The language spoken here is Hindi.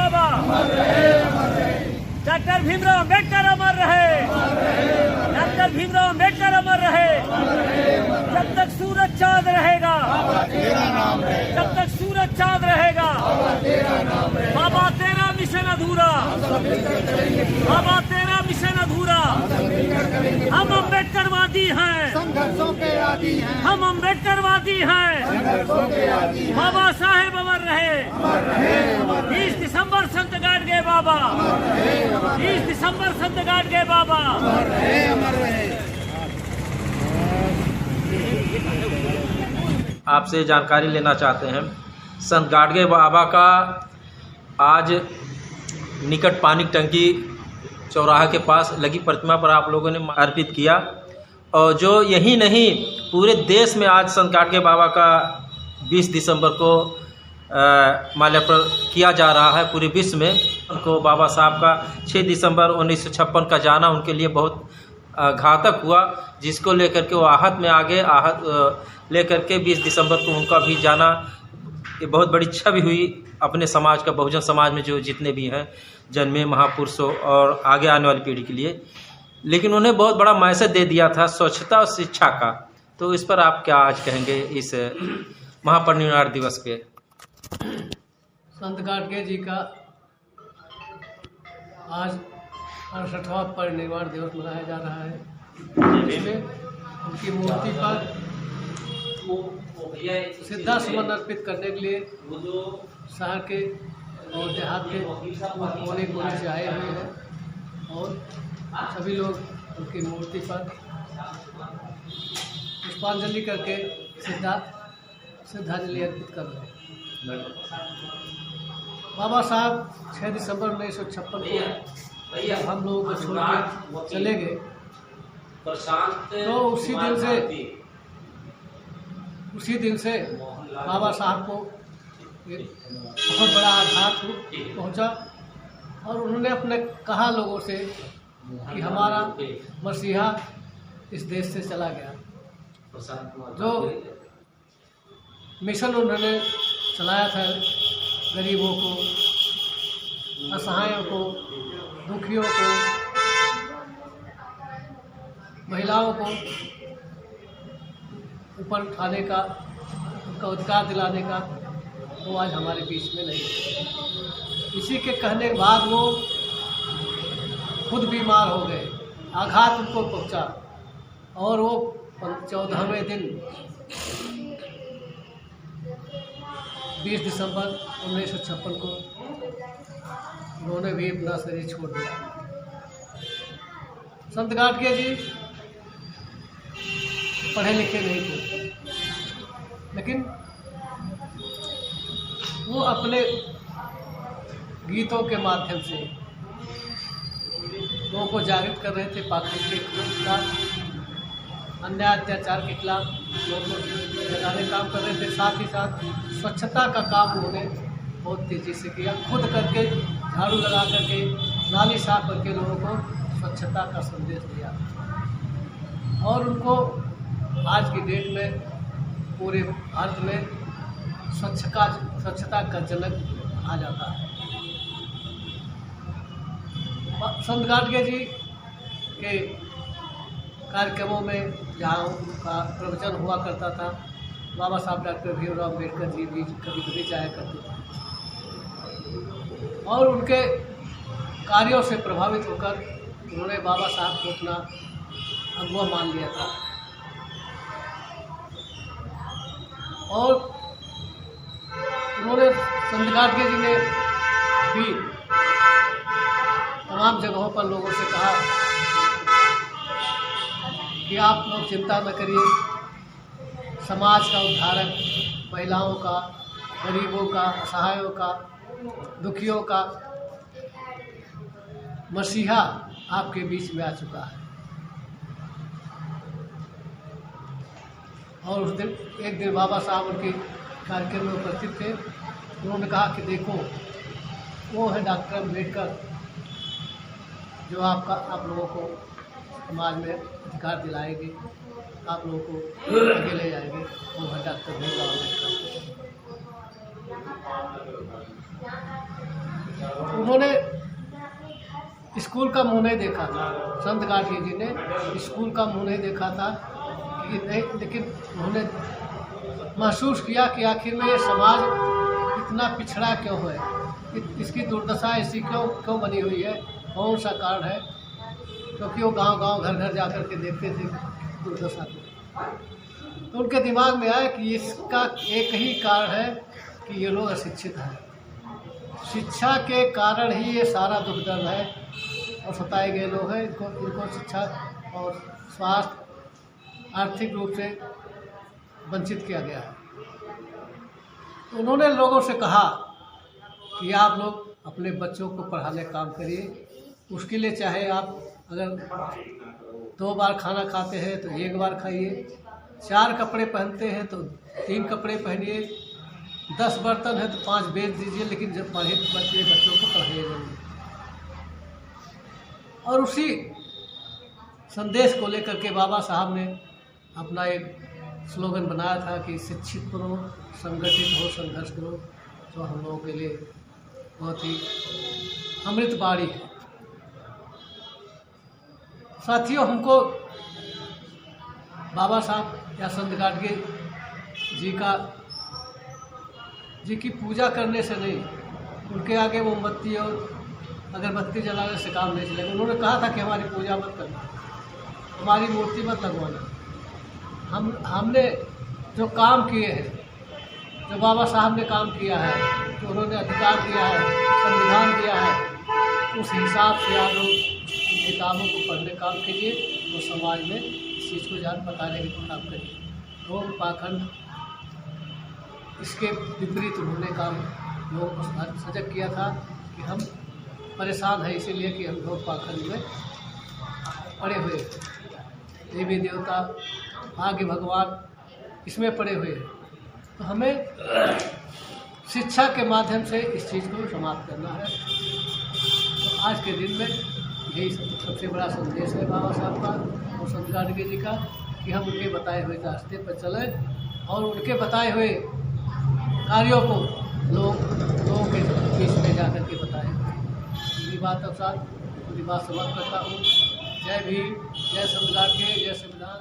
बाबा, डॉक्टर भीमराव अम्बेडकर अमर रहे, डॉक्टर भीमराव अम्बेडकर अमर रहे। जब तक सूरज चांद रहेगा, जब तक सूरज चांद रहेगा, बाबा तेरा मिशन अधूरा, बाबा तेरा मिशन अधूरा। हम अम्बेडकरवादी हैं, संघर्षों के आदी हैं, हम अम्बेडकरवादी हैं। बाबा साहेब अमर रहे। 20 दिसंबर संत गाडगे बाबा, 20 दिसंबर संत गाडगे बाबा। आपसे जानकारी लेना चाहते हैं। संत गाडगे बाबा का आज निकट पानी टंकी चौराहा के पास लगी प्रतिमा पर आप लोगों ने अर्पित किया, और जो यही नहीं पूरे देश में आज संत गाडगे बाबा का 20 दिसंबर को माल्यार्पण किया जा रहा है। पूरे विश्व में उनको बाबा साहब का 6 दिसंबर 1956 का जाना उनके लिए बहुत घातक हुआ, जिसको लेकर के वो आहत में आगे लेकर के 20 दिसंबर को उनका भी जाना ये बहुत बड़ी छवि हुई अपने समाज का, बहुजन समाज में जो जितने भी हैं जन्मे महापुरुषों और आगे आने वाली पीढ़ी के लिए। लेकिन उन्हें बहुत बड़ा मैसेज दे दिया था स्वच्छता और शिक्षा का। तो इस पर आप क्या आज कहेंगे इस महापरिनिर्वाण दिवस पे? संत गाडगे जी का आज 68वां परिनिर्वाण दिवस मनाया जा रहा है, जिसमें उनकी मूर्ति पर श्रद्धा सुमन अर्पित करने के लिए शहर के और देहात के कोने कोने से आए हुए हैं, और सभी लोग उनकी मूर्ति पर पुष्पांजलि करके श्रद्धांजलि अर्पित कर रहे हैं। बाबा साहब 6 दिसंबर 1956 को जब हम लोगों को छोड़ के चले गए, तो उसी दिन से बाबा साहब को एक बहुत बड़ा आघात पहुंचा, और उन्होंने अपने कहा लोगों से कि हमारा मसीहा इस देश से चला गया। जो मिशन उन्होंने चलाया था गरीबों को, असहायों को, दुखियों को, महिलाओं को ऊपर उठाने का, उनका अधिकार दिलाने का, वो आज हमारे बीच में नहीं है। इसी के कहने के बाद वो खुद बीमार हो गए, आघात उनको पहुंचा, और वो 14वें दिन 20 दिसंबर 1956 को उन्होंने भी अपना शरीर छोड़ दिया। संत गाडगे जी पढ़े लिखे नहीं थे, लेकिन वो अपने गीतों के माध्यम से लोगों को जागृत कर रहे थे पाखंड के खिलाफ, अन्याय अत्याचार के खिलाफ लोगों को जगाने काम कर रहे थे। साथ ही साथ स्वच्छता का काम उन्होंने बहुत तेज़ी से किया, खुद करके झाड़ू लगा करके, नाली साफ करके लोगों को स्वच्छता का संदेश दिया। और उनको आज की डेट में पूरे भारत में स्वच्छता का जनक कहा जाता है। संत गाडगे जी के कार्यक्रमों में जहाँ उनका प्रवचन हुआ करता था, बाबा साहब डॉक्टर भीमराव अम्बेडकर जी भी कभी कभी जाया करते थे, और उनके कार्यों से प्रभावित होकर उन्होंने बाबा साहब को अपना अगुवा मान लिया था। और उन्होंने संत गाडगे जी ने भी तमाम जगहों पर लोगों से कहा कि आप लोग चिंता न करिए, समाज का उद्धारक, महिलाओं का, गरीबों का, असहायों का, दुखियों का मसीहा आपके बीच में आ चुका है। और उस दिन एक दिन बाबा साहब उनके कार्यक्रम में उपस्थित थे। उन्होंने कहा कि देखो, वो है डॉक्टर अम्बेडकर जो आप लोगों को समाज में अधिकार दिलाएंगे, आप लोगों को आगे ले जाएंगे। वो है डॉक्टर भीमराव अम्बेडकर। उन्होंने स्कूल का मुंह नहीं देखा था। संत गाडगे जी ने स्कूल का मुंह नहीं देखा था कि नहीं, लेकिन उन्होंने महसूस किया कि आखिर में ये समाज इतना पिछड़ा क्यों है, इसकी दुर्दशा ऐसी क्यों बनी हुई है, कौन सा कारण है। क्योंकि वो गांव-गांव घर-घर जाकर के देखते थे दुर्दशा को। तो उनके दिमाग में आया कि इसका एक ही कारण है कि ये लोग अशिक्षित हैं। शिक्षा के कारण ही ये सारा दुख दर्द है और सताए गए लोग हैं। इनको शिक्षा और स्वास्थ्य आर्थिक रूप से वंचित किया गया है। तो उन्होंने लोगों से कहा कि आप लोग अपने बच्चों को पढ़ाने का काम करिए। उसके लिए चाहे आप अगर 2 बार खाना खाते हैं तो 1 बार खाइए, 4 कपड़े पहनते हैं तो 3 कपड़े पहनिए, 10 बर्तन है तो 5 बेच दीजिए, लेकिन जब पढ़े बच्चों को पढ़ाइए जरूर। और उसी संदेश को लेकर के बाबा साहब ने अपना एक स्लोगन बनाया था कि शिक्षित करो, संगठित हो, संघर्ष करो, तो हम लोगों के लिए बहुत ही अमृत बाणी है। साथियों, हमको बाबा साहब या संत गाडगे जी की पूजा करने से नहीं, उनके आगे मोमबत्ती और अगरबत्ती जलाने से काम नहीं चलेगा। उन्होंने कहा था कि हमारी पूजा मत करना, हमारी मूर्ति मत लगवाना। हमने जो काम किए हैं, जो बाबा साहब ने काम किया है, जो उन्होंने अधिकार दिया है, संविधान दिया है, उस हिसाब से आप लोग किताबों को पढ़ने काम कीजिए और समाज में इस चीज़ को जान बताने के काम करिए। ढोंग पाखंड इसके विपरीत उन्होंने काम लोगों को सजग किया था कि हम परेशान हैं इसीलिए कि हम ढोंग पाखंड में पड़े हुए हैं, देवी देवता भाग्य भगवान इसमें पड़े हुए हैं। तो हमें शिक्षा के माध्यम से इस चीज़ को समाप्त करना है। तो आज के दिन में यही सबसे बड़ा संदेश है बाबा साहब का और संत गाडगे जी का कि हम उनके बताए हुए रास्ते पर चलें और उनके बताए हुए कार्यों को लोगों के बीच में जाकर के बताएं। मेरी बात के साथ पूरी बात समाप्त करता हूँ। जय भीम, जय संत गाडगे, जय संविधान।